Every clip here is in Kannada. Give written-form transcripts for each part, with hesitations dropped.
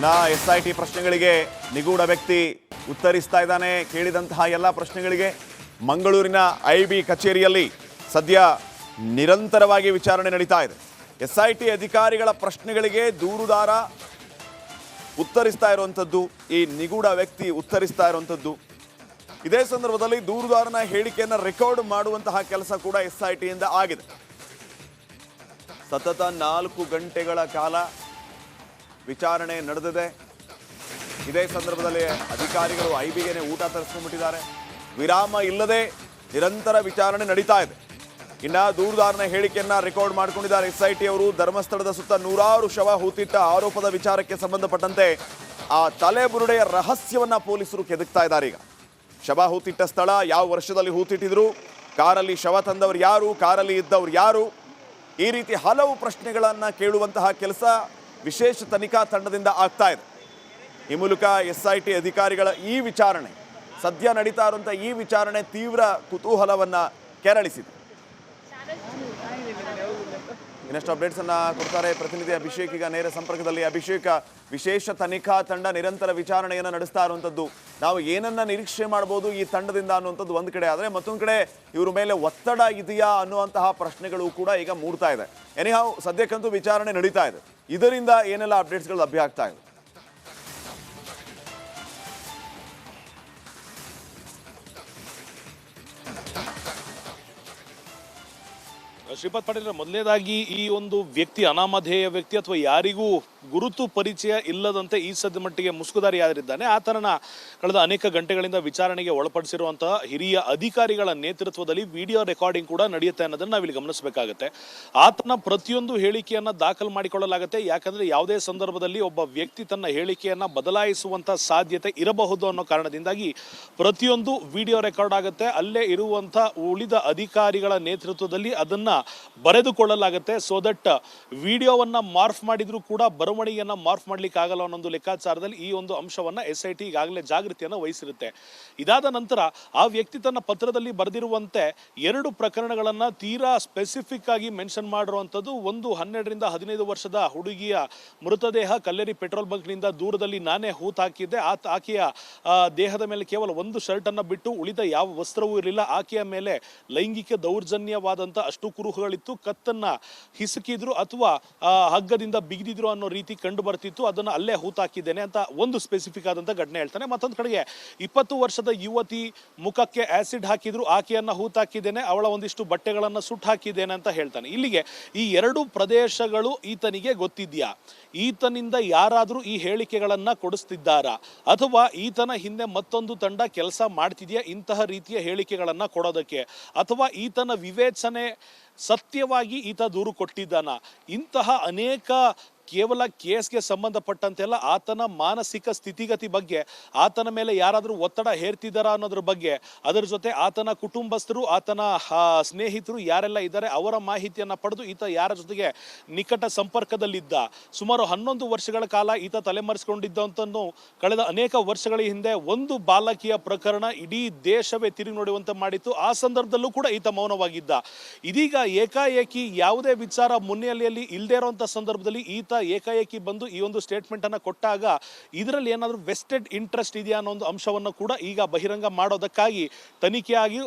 SIT ಪ್ರಶ್ನೆಗಳಿಗೆ ನಿಗೂಢ ವ್ಯಕ್ತಿ ಉತ್ತರಿಸ್ತಾ ಇದ್ದಾನೆ. ಕೇಳಿದಂತಹ ಎಲ್ಲ ಪ್ರಶ್ನೆಗಳಿಗೆ ಮಂಗಳೂರಿನ IB ಕಚೇರಿಯಲ್ಲಿ ಸದ್ಯ ನಿರಂತರವಾಗಿ ವಿಚಾರಣೆ ನಡೀತಾ ಇದೆ. SIT ಅಧಿಕಾರಿಗಳ ಪ್ರಶ್ನೆಗಳಿಗೆ ದೂರುದಾರ ಉತ್ತರಿಸ್ತಾ ಇರುವಂಥದ್ದು, ಈ ನಿಗೂಢ ವ್ಯಕ್ತಿ ಉತ್ತರಿಸ್ತಾ ಇರುವಂಥದ್ದು. ಇದೇ ಸಂದರ್ಭದಲ್ಲಿ ದೂರುದಾರನ ಹೇಳಿಕೆಯನ್ನು ರೆಕಾರ್ಡ್ ಮಾಡುವಂತಹ ಕೆಲಸ ಕೂಡ SIT ಇಂದ ಆಗಿದೆ. ಸತತ 4 ಗಂಟೆಗಳ ಕಾಲ ವಿಚಾರಣೆ ನಡೆದಿದೆ. ಇದೇ ಸಂದರ್ಭದಲ್ಲಿ ಅಧಿಕಾರಿಗಳು IBಗೆ ಊಟ ತರಿಸ್ಕೊಂಡ್ಬಿಟ್ಟಿದ್ದಾರೆ. ವಿರಾಮ ಇಲ್ಲದೆ ನಿರಂತರ ವಿಚಾರಣೆ ನಡೀತಾ ಇದೆ. ಇನ್ನು ದೂರುದಾರನ ಹೇಳಿಕೆಯನ್ನ ರೆಕಾರ್ಡ್ ಮಾಡಿಕೊಂಡಿದ್ದಾರೆ SIT ಅವರು. ಧರ್ಮಸ್ಥಳದ ಸುತ್ತ ನೂರಾರು ಶವ ಹೂತಿಟ್ಟ ಆರೋಪದ ವಿಚಾರಕ್ಕೆ ಸಂಬಂಧಪಟ್ಟಂತೆ ಆ ತಲೆಬುರುಡೆಯ ರಹಸ್ಯವನ್ನ ಪೊಲೀಸರು ಕೆದಕ್ತಾ ಇದ್ದಾರೆ. ಈಗ ಶವ ಹೂತಿಟ್ಟ ಸ್ಥಳ, ಯಾವ ವರ್ಷದಲ್ಲಿ ಹೂತಿಟ್ಟಿದ್ರು, ಕಾರಲ್ಲಿ ಶವ ತಂದವರು ಯಾರು, ಕಾರಲ್ಲಿ ಇದ್ದವರು ಯಾರು, ಈ ರೀತಿ ಹಲವು ಪ್ರಶ್ನೆಗಳನ್ನು ಕೇಳುವಂತಹ ಕೆಲಸ ವಿಶೇಷ ತನಿಖಾ ತಂಡದಿಂದ ಆಗ್ತಾ ಇದೆ. ಈ ಮೂಲಕ SIT ಅಧಿಕಾರಿಗಳ ಈ ವಿಚಾರಣೆ, ಸದ್ಯ ನಡೀತಾ ಇರುವಂಥ ಈ ವಿಚಾರಣೆ ತೀವ್ರ ಕುತೂಹಲವನ್ನು ಕೆರಳಿಸಿದೆ. ಇನ್ನಷ್ಟು ಅಪ್ಡೇಟ್ಸ್ ಅನ್ನ ಕೊಡ್ತಾರೆ ಪ್ರತಿನಿಧಿ ಅಭಿಷೇಕ್. ಈಗ ನೇರ ಸಂಪರ್ಕದಲ್ಲಿ. ಅಭಿಷೇಕ್, ವಿಶೇಷ ತನಿಖಾ ತಂಡ ನಿರಂತರ ವಿಚಾರಣೆಯನ್ನು ನಡೆಸ್ತಾ ಇರುವಂಥದ್ದು, ನಾವು ಏನನ್ನ ನಿರೀಕ್ಷೆ ಮಾಡ್ಬೋದು ಈ ತಂಡದಿಂದ ಅನ್ನುವಂಥದ್ದು ಒಂದು ಕಡೆ ಆದರೆ, ಮತ್ತೊಂದು ಕಡೆ ಇವ್ರ ಮೇಲೆ ಒತ್ತಡ ಇದೆಯಾ ಅನ್ನುವಂತಹ ಪ್ರಶ್ನೆಗಳು ಕೂಡ ಈಗ ಮೂಡ್ತಾ ಇದೆ. ಎನಿಹಾವ್ ಸದ್ಯಕ್ಕಂತೂ ವಿಚಾರಣೆ ನಡೀತಾ ಇದೆ. ಇದರಿಂದ ಏನೆಲ್ಲ ಅಪ್ಡೇಟ್ಸ್ಗಳು ಲಭ್ಯ ಆಗ್ತಾ ಇದೆ? ಶ್ರೀಪಾದ್ ಪಾಟೀಲ್, ಮೊದಲನೇದಾಗಿ ಈ ಒಂದು ವ್ಯಕ್ತಿ ಅನಾಮಧೇಯ ವ್ಯಕ್ತಿ ಅಥವಾ ಯಾರಿಗೂ ಗುರುತು ಪರಿಚಯ ಇಲ್ಲದಂತೆ ಈ ಸದ್ಯ ಮಟ್ಟಿಗೆ ಮುಸುಕುದಾರಿ ಯಾರಿದ್ದಾನೆ ಆತನನ್ನ ಕಳೆದ ಅನೇಕ ಗಂಟೆಗಳಿಂದ ವಿಚಾರಣೆಗೆ ಒಳಪಡಿಸಿರುವಂತಹ ಹಿರಿಯ ಅಧಿಕಾರಿಗಳ ನೇತೃತ್ವದಲ್ಲಿ ವಿಡಿಯೋ ರೆಕಾರ್ಡಿಂಗ್ ಕೂಡ ನಡೆಯುತ್ತೆ ಅನ್ನೋದನ್ನ ನಾವಿಲ್ಲಿ ಗಮನಿಸಬೇಕಾಗುತ್ತೆ. ಆತನ ಪ್ರತಿಯೊಂದು ಹೇಳಿಕೆಯನ್ನ ದಾಖಲು ಮಾಡಿಕೊಳ್ಳಲಾಗುತ್ತೆ. ಯಾಕಂದ್ರೆ ಯಾವುದೇ ಸಂದರ್ಭದಲ್ಲಿ ಒಬ್ಬ ವ್ಯಕ್ತಿ ತನ್ನ ಹೇಳಿಕೆಯನ್ನ ಬದಲಾಯಿಸುವಂತ ಸಾಧ್ಯತೆ ಇರಬಹುದು ಅನ್ನೋ ಕಾರಣದಿಂದಾಗಿ ಪ್ರತಿಯೊಂದು ವಿಡಿಯೋ ರೆಕಾರ್ಡ್ ಆಗುತ್ತೆ. ಅಲ್ಲೇ ಇರುವಂತ ಉಳಿದ ಅಧಿಕಾರಿಗಳ ನೇತೃತ್ವದಲ್ಲಿ ಅದನ್ನ ಬರೆದುಕೊಳ್ಳಲಾಗುತ್ತೆ. ಸೋ ದಟ್ ವಿಡಿಯೋವನ್ನ ಮಾರ್ಫ್ ಮಾಡಿದ್ರು ಕೂಡ ಬರವಣಿಗೆಯನ್ನ ಮಾರ್ಫ್ ಮಾಡ್ಲಿಕ್ಕೆ ಆಗಲ್ಲ ಅನ್ನೋ ಒಂದು ಲೆಕ್ಕಾಚಾರದಲ್ಲಿ ಈ ಒಂದು ಅಂಶವನ್ನ SIT ಈಗಾಗಲೇ ಜಾಗೃತಿಯನ್ನು ವಹಿಸಿರುತ್ತೆ. ಇದಾದ ನಂತರ ಆ ವ್ಯಕ್ತಿ ತನ್ನ ಪತ್ರದಲ್ಲಿ ಬರೆದಿರುವಂತೆ 2 ಪ್ರಕರಣಗಳನ್ನ ತೀರಾ ಸ್ಪೆಸಿಫಿಕ್ ಆಗಿ ಮೆನ್ಷನ್ ಮಾಡಿರುವಂಥದ್ದು. ಒಂದು 12 ರಿಂದ 15 ವರ್ಷದ ಹುಡುಗಿಯ ಮೃತದೇಹ ಕಲ್ಲೇರಿ ಪೆಟ್ರೋಲ್ ಬಂಕ್ನಿಂದ ದೂರದಲ್ಲಿ ನಾನೇ ಹೂತ್ ಹಾಕಿದ್ದೆ. ಆಕೆಯ ದೇಹದ ಮೇಲೆ ಕೇವಲ ಒಂದು ಶರ್ಟ್ ಅನ್ನ ಬಿಟ್ಟು ಉಳಿದ ಯಾವ ವಸ್ತ್ರವೂ ಇರಲಿಲ್ಲ. ಆಕೆಯ ಮೇಲೆ ಲೈಂಗಿಕ ದೌರ್ಜನ್ಯವಾದಂತ ಅಷ್ಟು ಕುರುಹುಗಳಿತ್ತು. ಕತ್ತನ್ನ ಹಿಸುಕಿದ್ರು ಅಥವಾ ಹಗ್ಗದಿಂದ ಬಿಗಿದಿದ್ರು ಅನ್ನೋ ರೀತಿ ಕಂಡು ಬರ್ತಿತ್ತು. ಅದನ್ನ ಅಲ್ಲೇ ಹೂತಾಕಿದ್ದೇನೆ ಅಂತ ಒಂದು ಸ್ಪೆಸಿಫಿಕ್ ಆದಂತ ಘಟನೆ ಹೇಳ್ತಾನೆ. ಮತ್ತೊಂದು ಕಡೆಗೆ 20 ವರ್ಷದ ಯುವತಿ ಮುಖಕ್ಕೆ ಆಸಿಡ್ ಹಾಕಿದ್ರು, ಆಕೆಯನ್ನ ಹೂತಾಕಿದ್ದೇನೆ, ಅವಳ ಒಂದಿಷ್ಟು ಬಟ್ಟೆಗಳನ್ನ ಸುಟ್ಟು ಹಾಕಿದ್ದೇನೆ ಅಂತ ಹೇಳ್ತಾನೆ. ಇಲ್ಲಿಗೆ ಈ 2 ಪ್ರದೇಶಗಳು ಈತನಿಗೆ ಗೊತ್ತಿದ್ಯಾ? ಈತನಿಂದ ಯಾರಾದ್ರೂ ಈ ಹೇಳಿಕೆಗಳನ್ನ ಕೊಡಿಸ್ತಿದ್ದಾರಾ? ಅಥವಾ ಈತನ ಹಿಂದೆ ಮತ್ತೊಂದು ತಂಡ ಕೆಲಸ ಮಾಡ್ತಿದ್ಯಾ ಇಂತಹ ರೀತಿಯ ಹೇಳಿಕೆಗಳನ್ನ ಕೊಡೋದಕ್ಕೆ? ಅಥವಾ ಈತನ ವಿವೇಚನೆ ಸತ್ಯವಾಗಿ ಈತ ದೂರು ಕೊಟ್ಟಿದ್ದಾನ? ಇಂತಹ ಅನೇಕ ಕೇವಲ ಕೇಸ್ಗೆ ಸಂಬಂಧಪಟ್ಟಂತೆಲ್ಲ ಆತನ ಮಾನಸಿಕ ಸ್ಥಿತಿಗತಿ ಬಗ್ಗೆ, ಆತನ ಮೇಲೆ ಯಾರಾದರೂ ಒತ್ತಡ ಹೇರ್ತಿದ್ದಾರಾ ಅನ್ನೋದ್ರ ಬಗ್ಗೆ, ಅದರ ಜೊತೆ ಆತನ ಕುಟುಂಬಸ್ಥರು, ಆತನ ಸ್ನೇಹಿತರು ಯಾರೆಲ್ಲ ಇದ್ದಾರೆ ಅವರ ಮಾಹಿತಿಯನ್ನ ಪಡೆದು ಈತ ಯಾರ ಜೊತೆಗೆ ನಿಕಟ ಸಂಪರ್ಕದಲ್ಲಿದ್ದ, ಸುಮಾರು 11 ವರ್ಷಗಳ ಕಾಲ ಈತ ತಲೆಮರೆಸಿಕೊಂಡಿದ್ದಂತನ್ನು ಕಳೆದ ಅನೇಕ ವರ್ಷಗಳ ಹಿಂದೆ ಒಂದು ಬಾಲಕಿಯ ಪ್ರಕರಣ ಇಡೀ ದೇಶವೇ ತಿರುಗಿ ನೋಡುವಂತೆ ಮಾಡಿತ್ತು. ಆ ಸಂದರ್ಭದಲ್ಲೂ ಕೂಡ ಈತ ಮೌನವಾಗಿದ್ದ. ಇದೀಗ ಏಕಾಏಕಿ ಯಾವುದೇ ವಿಚಾರ ಮುನ್ನೆಲೆಯಲ್ಲಿ ಇಲ್ಲದೇ ಇರುವಂತ ಸಂದರ್ಭದಲ್ಲಿ ಈತ ಏಕಾಏಕಿ ಬಂದು ಈ ಒಂದು ಸ್ಟೇಟ್ಮೆಂಟ್ ಅನ್ನ ಕೊಟ್ಟಾಗ ಇದರಲ್ಲಿ ಏನಾದರೂ ವೆಸ್ಟೆಡ್ ಇಂಟ್ರೆಸ್ಟ್ ಇದೆಯಾ ಅನ್ನೋ ಒಂದು ಅಂಶವನ್ನು ಕೂಡ ಈಗ ಬಹಿರಂಗ ಮಾಡೋದಕ್ಕಾಗಿ ತನಿಖೆ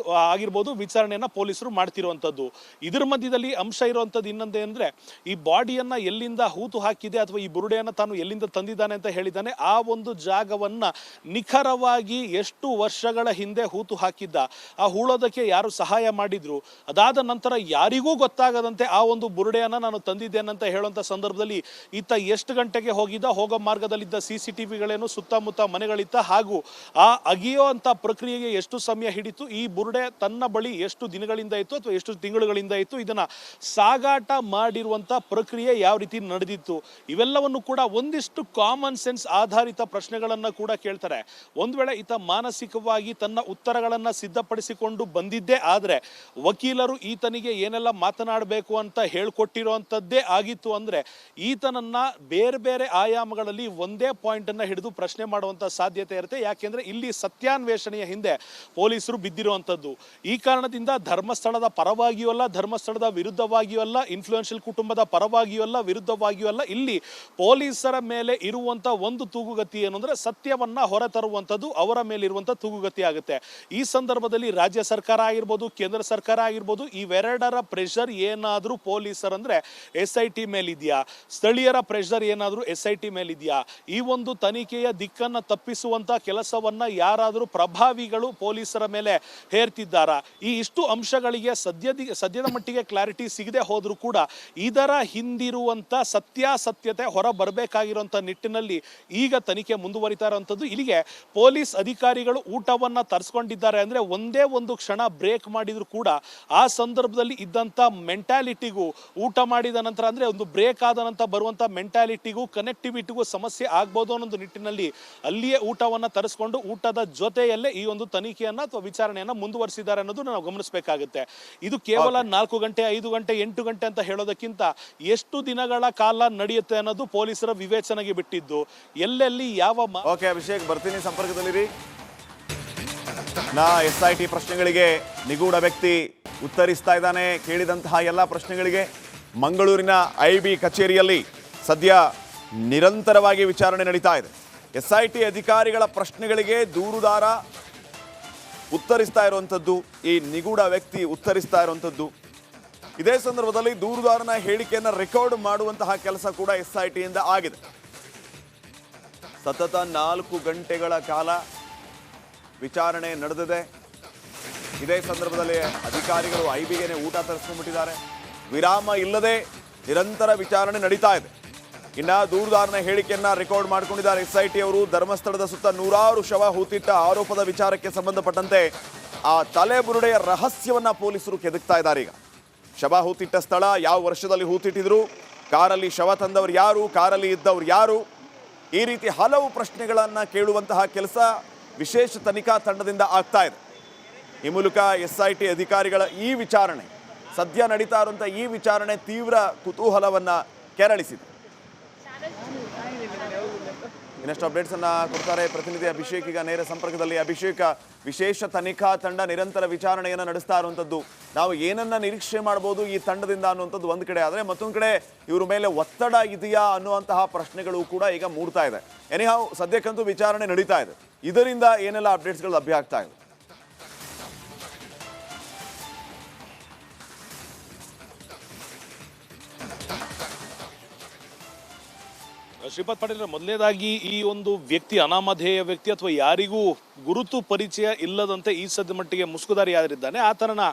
ಆಗಿರ್ಬೋದು, ವಿಚಾರಣೆಯನ್ನ ಪೊಲೀಸರು ಮಾಡ್ತಿರುವಂತದ್ದು. ಇದರ ಮಧ್ಯದಲ್ಲಿ ಅಂಶ ಇರುವಂತದ್ದು ಇನ್ನೊಂದೇ ಅಂದ್ರೆ, ಈ ಬಾಡಿಯನ್ನ ಎಲ್ಲಿಂದ ಹೂತು ಹಾಕಿದೆ ಅಥವಾ ಈ ಬುರುಡೆಯನ್ನ ತಾನು ಎಲ್ಲಿಂದ ತಂದಿದ್ದಾನೆ ಅಂತ ಹೇಳಿದ್ದಾನೆ, ಆ ಒಂದು ಜಾಗವನ್ನ ನಿಖರವಾಗಿ ಎಷ್ಟು ವರ್ಷಗಳ ಹಿಂದೆ ಹೂತು ಹಾಕಿದ್ದ, ಆ ಹೂಳೋದಕ್ಕೆ ಯಾರು ಸಹಾಯ ಮಾಡಿದ್ರು, ಅದಾದ ನಂತರ ಯಾರಿಗೂ ಗೊತ್ತಾಗದಂತೆ ಆ ಒಂದು ಬುರುಡೆಯನ್ನ ನಾನು ತಂದಿದ್ದೇನೆ ಅಂತ ಹೇಳುವಂತ ಸಂದರ್ಭದಲ್ಲಿ ಈತ ಎಷ್ಟು ಗಂಟೆಗೆ ಹೋಗಿದ್ದ, ಹೋಗೋ ಮಾರ್ಗದಲ್ಲಿದ್ದ CCTVಗಳೇನು, ಸುತ್ತಮುತ್ತ ಮನೆಗಳಿತ್ತ, ಹಾಗೂ ಆ ಅಗಿಯೋ ಅಂತ ಪ್ರಕ್ರಿಯೆಗೆ ಎಷ್ಟು ಸಮಯ ಹಿಡಿತು, ಈ ಬುರುಡೆ ತನ್ನ ಬಳಿ ಎಷ್ಟು ದಿನಗಳಿಂದ ಇತ್ತು ಅಥವಾ ಎಷ್ಟು ತಿಂಗಳುಗಳಿಂದ ಇತ್ತು, ಇದನ್ನ ಸಾಗಾಟ ಮಾಡಿರುವಂತ ಪ್ರಕ್ರಿಯೆ ಯಾವ ರೀತಿ ನಡೆದಿತ್ತು, ಇವೆಲ್ಲವನ್ನು ಕೂಡ ಒಂದಿಷ್ಟು ಕಾಮನ್ ಸೆನ್ಸ್ ಆಧಾರಿತ ಪ್ರಶ್ನೆಗಳನ್ನ ಕೂಡ ಕೇಳ್ತಾರೆ. ಒಂದ್ ವೇಳೆ ಈತ ಮಾನಸಿಕವಾಗಿ ತನ್ನ ಉತ್ತರಗಳನ್ನ ಸಿದ್ಧಪಡಿಸಿಕೊಂಡು ಬಂದಿದ್ದೇ ಆದ್ರೆ, ವಕೀಲರು ಈತನಿಗೆ ಏನೆಲ್ಲ ಮಾತನಾಡಬೇಕು ಅಂತ ಹೇಳ್ಕೊಟ್ಟಿರುವಂತದ್ದೇ ಆಗಿತ್ತು ಅಂದ್ರೆ, ಈತ ಈತನನ್ನ ಬೇರೆ ಬೇರೆ ಆಯಾಮಗಳಲ್ಲಿ ಒಂದೇ ಪಾಯಿಂಟ್ ಅನ್ನ ಹಿಡಿದು ಪ್ರಶ್ನೆ ಮಾಡುವಂತ ಸಾಧ್ಯತೆ ಇರುತ್ತೆ. ಯಾಕೆಂದ್ರೆ ಇಲ್ಲಿ ಸತ್ಯಾನ್ವೇಷಣೆಯ ಹಿಂದೆ ಪೊಲೀಸರು ಬಿದ್ದಿರುವಂತದ್ದು. ಈ ಕಾರಣದಿಂದ ಧರ್ಮಸ್ಥಳದ ಪರವಾಗಿಯೂ ಅಲ್ಲ, ಧರ್ಮಸ್ಥಳದ ವಿರುದ್ಧವಾಗಿಯೂ ಅಲ್ಲ, ಇನ್ಫ್ಲೂಯೆನ್ಷಿಯಲ್ ಕುಟುಂಬದ ಪರವಾಗಿಯೂ ಅಲ್ಲ, ವಿರುದ್ಧವಾಗಿಯೂ ಅಲ್ಲ, ಇಲ್ಲಿ ಪೊಲೀಸರ ಮೇಲೆ ಇರುವಂತ ಒಂದು ತೂಗುಗತಿ ಏನು ಅಂದ್ರೆ ಸತ್ಯವನ್ನ ಹೊರತರುವಂತದ್ದು ಅವರ ಮೇಲೆ ಇರುವಂತ ತೂಗುಗತಿ ಆಗುತ್ತೆ. ಈ ಸಂದರ್ಭದಲ್ಲಿ ರಾಜ್ಯ ಸರ್ಕಾರ ಆಗಿರ್ಬೋದು, ಕೇಂದ್ರ ಸರ್ಕಾರ ಆಗಿರ್ಬೋದು, ಇವೆರಡರ ಪ್ರೆಷರ್ ಏನಾದ್ರೂ ಪೊಲೀಸರಂದ್ರೆ SIT ಮೇಲಿದೆಯಾ, ಸ್ಥಳೀಯರ ಪ್ರೆಷರ್ ಏನಾದ್ರೂ SIT ಮೇಲಿದೆಯಾ, ಈ ಒಂದು ತನಿಖೆಯ ದಿಕ್ಕನ್ನ ತಪ್ಪಿಸುವಂತ ಕೆಲಸವನ್ನ ಯಾರಾದ್ರೂ ಪ್ರಭಾವಿಗಳು ಪೊಲೀಸರ ಮೇಲೆ ಹೇರ್ತಿದ್ದಾರಾ? ಈ ಇಷ್ಟು ಅಂಶಗಳಿಗೆ ಸದ್ಯದ ಮಟ್ಟಿಗೆ ಕ್ಲಾರಿಟಿ ಸಿಗದೆ ಹೋದ್ರೂ ಕೂಡ ಇದರ ಹಿಂದಿರುವಂತ ಸತ್ಯಾಸತ್ಯತೆ ಹೊರ ಬರಬೇಕಾಗಿರುವಂತ ನಿಟ್ಟಿನಲ್ಲಿ ಈಗ ತನಿಖೆ ಮುಂದುವರಿತಾ ಇರುವಂತದ್ದು. ಇಲ್ಲಿಗೆ ಪೊಲೀಸ್ ಅಧಿಕಾರಿಗಳು ಊಟವನ್ನ ತರಿಸ್ಕೊಂಡಿದ್ದಾರೆ ಅಂದ್ರೆ ಒಂದೇ ಒಂದು ಕ್ಷಣ ಬ್ರೇಕ್ ಮಾಡಿದ್ರು ಕೂಡ ಆ ಸಂದರ್ಭದಲ್ಲಿ ಇದ್ದಂತ ಮೆಂಟಾಲಿಟಿಗೂ, ಊಟ ಮಾಡಿದ ನಂತರ ಅಂದ್ರೆ ಒಂದು ಬ್ರೇಕ್ ಆದ ನಂತರ ಬರುವಂತ ಮೆಂಟಾಲಿಟಿಗೂ ಕನೆಕ್ಟಿವಿಟಿಗೂ ಸಮಸ್ಯೆ ಆಗ್ಬೋದು ಅನ್ನೋ ನಿಟ್ಟಿನಲ್ಲಿ ಅಲ್ಲಿಯೇ ಊಟವನ್ನ ತರಿಸ್ಕೊಂಡು ಊಟದ ಜೊತೆಯಲ್ಲೇ ಈ ಒಂದು ತನಿಖೆಯನ್ನ ಅಥವಾ ವಿಚಾರಣೆಯನ್ನ ಮುಂದುವರಿಸಿದ್ದಾರೆ ಅನ್ನೋದು ನಾವು ಗಮನಿಸಬೇಕಾಗುತ್ತೆ. ಇದು ಕೇವಲ 4 ಗಂಟೆ, 5 ಗಂಟೆ, 8 ಗಂಟೆ ಅಂತ ಹೇಳೋದಕ್ಕಿಂತ ಎಷ್ಟು ದಿನಗಳ ಕಾಲ ನಡೆಯುತ್ತೆ ಅನ್ನೋದು ಪೊಲೀಸರ ವಿವೇಚನೆಗೆ ಬಿಟ್ಟಿದ್ದು. ಎಲ್ಲೆಲ್ಲಿ ಯಾವ ಓಕೆ ಅಭಿಷೇಕ್, ಬರ್ತೀನಿ, ಸಂಪರ್ಕದಲ್ಲಿರಿ. SIT ಪ್ರಶ್ನೆಗಳಿಗೆ ನಿಗೂಢ ವ್ಯಕ್ತಿ ಉತ್ತರಿಸ್ತಾ ಇದ್ದಾನೆ. ಕೇಳಿದಂತಹ ಎಲ್ಲ ಪ್ರಶ್ನೆಗಳಿಗೆ ಮಂಗಳೂರಿನ IB ಕಚೇರಿಯಲ್ಲಿ ಸದ್ಯ ನಿರಂತರವಾಗಿ ವಿಚಾರಣೆ ನಡೀತಾ ಇದೆ. SIT ಅಧಿಕಾರಿಗಳ ಪ್ರಶ್ನೆಗಳಿಗೆ ದೂರುದಾರ ಉತ್ತರಿಸ್ತಾ ಇರುವಂಥದ್ದು, ಈ ನಿಗೂಢ ವ್ಯಕ್ತಿ ಉತ್ತರಿಸ್ತಾ ಇರುವಂಥದ್ದು. ಇದೇ ಸಂದರ್ಭದಲ್ಲಿ ದೂರುದಾರನ ಹೇಳಿಕೆಯನ್ನು ರೆಕಾರ್ಡ್ ಮಾಡುವಂತಹ ಕೆಲಸ ಕೂಡ SIT ಇಂದ ಆಗಿದೆ. ಸತತ 4 ಗಂಟೆಗಳ ಕಾಲ ವಿಚಾರಣೆ ನಡೆದಿದೆ. ಇದೇ ಸಂದರ್ಭದಲ್ಲಿ ಅಧಿಕಾರಿಗಳು IBಗೆ ಊಟ ತರಿಸ್ಕೊಂಡ್ಬಿಟ್ಟಿದ್ದಾರೆ. ವಿರಾಮ ಇಲ್ಲದೆ ನಿರಂತರ ವಿಚಾರಣೆ ನಡೀತಾ ಇದೆ. ಇನ್ನು ದೂರುದಾರನ ಹೇಳಿಕೆಯನ್ನ ರೆಕಾರ್ಡ್ ಮಾಡ್ಕೊಂಡಿದ್ದಾರೆ SIT ಅವರು. ಧರ್ಮಸ್ಥಳದ ಸುತ್ತ ನೂರಾರು ಶವ ಹೂತಿಟ್ಟ ಆರೋಪದ ವಿಚಾರಕ್ಕೆ ಸಂಬಂಧಪಟ್ಟಂತೆ ಆ ತಲೆಬುರುಡೆಯ ರಹಸ್ಯವನ್ನ ಪೊಲೀಸರು ಕೆದಕ್ತಾ ಇದ್ದಾರೆ. ಈಗ ಶವ ಹೂತಿಟ್ಟ ಸ್ಥಳ, ಯಾವ ವರ್ಷದಲ್ಲಿ ಹೂತಿಟ್ಟಿದ್ರು, ಕಾರಲ್ಲಿ ಶವ ತಂದವರು ಯಾರು, ಕಾರಲ್ಲಿ ಇದ್ದವ್ರು ಯಾರು, ಈ ರೀತಿ ಹಲವು ಪ್ರಶ್ನೆಗಳನ್ನು ಕೇಳುವಂತಹ ಕೆಲಸ ವಿಶೇಷ ತನಿಖಾ ತಂಡದಿಂದ ಆಗ್ತಾ ಇದೆ. ಈ ಮೂಲಕ SIT ಅಧಿಕಾರಿಗಳ ಈ ವಿಚಾರಣೆ, ಸದ್ಯ ನಡೀತಾ ಇರುವಂಥ ಈ ವಿಚಾರಣೆ ತೀವ್ರ ಕುತೂಹಲವನ್ನು ಕೆರಳಿಸಿದೆ. ಇನ್ನಷ್ಟು ಅಪ್ಡೇಟ್ಸ್ ಅನ್ನ ಕೊಡ್ತಾರೆ ಪ್ರತಿನಿಧಿ ಅಭಿಷೇಕ್. ಈಗ ನೇರ ಸಂಪರ್ಕದಲ್ಲಿ. ಅಭಿಷೇಕ್, ವಿಶೇಷ ತನಿಖಾ ತಂಡ ನಿರಂತರ ವಿಚಾರಣೆಯನ್ನು ನಡೆಸ್ತಾ ಇರುವಂಥದ್ದು, ನಾವು ಏನನ್ನ ನಿರೀಕ್ಷೆ ಮಾಡ್ಬೋದು ಈ ತಂಡದಿಂದ ಅನ್ನುವಂಥದ್ದು ಒಂದು ಕಡೆ ಆದರೆ, ಮತ್ತೊಂದು ಕಡೆ ಇವ್ರ ಮೇಲೆ ಒತ್ತಡ ಇದೆಯಾ ಅನ್ನುವಂತಹ ಪ್ರಶ್ನೆಗಳು ಕೂಡ ಈಗ ಮೂಡ್ತಾ ಇದೆ. ಎನಿಹಾವ್ ಸದ್ಯಕ್ಕಂತೂ ವಿಚಾರಣೆ ನಡೀತಾ ಇದೆ. ಇದರಿಂದ ಏನೆಲ್ಲ ಅಪ್ಡೇಟ್ಸ್ಗಳು ಲಭ್ಯ ಆಗ್ತಾ ಇದೆ? ಶ್ರೀಪಾದ್ ಪಾಟೀಲ್, ಮೊದಲನೇದಾಗಿ ಈ ಒಂದು ವ್ಯಕ್ತಿ ಅನಾಮಧೇಯ ವ್ಯಕ್ತಿ ಅಥವಾ ಯಾರಿಗೂ ಗುರುತು ಪರಿಚಯ ಇಲ್ಲದಂತೆ ಈ ಸದ್ಯ ಮಟ್ಟಿಗೆ ಮುಸುಕುದಾರಿ ಯಾರಿದ್ದಾನೆ ಆತನನ್ನ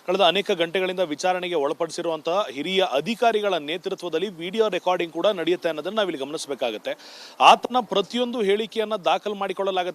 ಕಳೆದ ಅನೇಕ ಗಂಟೆಗಳಿಂದ ವಿಚಾರಣೆಗೆ ಒಳಪಡಿಸಿರುವಂತಹ ಹಿರಿಯ ಅಧಿಕಾರಿಗಳ ನೇತೃತ್ವದಲ್ಲಿ ವಿಡಿಯೋ ರೆಕಾರ್ಡಿಂಗ್ ಕೂಡ ನಡೆಯುತ್ತೆ ಅನ್ನೋದನ್ನ ನಾವಿಲ್ಲಿ ಗಮನಿಸಬೇಕಾಗುತ್ತೆ. ಆತನ ಪ್ರತಿಯೊಂದು ಹೇಳಿಕೆಯನ್ನ ದಾಖಲು ಮಾಡಿಕೊಳ್ಳಲಾಗುತ್ತೆ.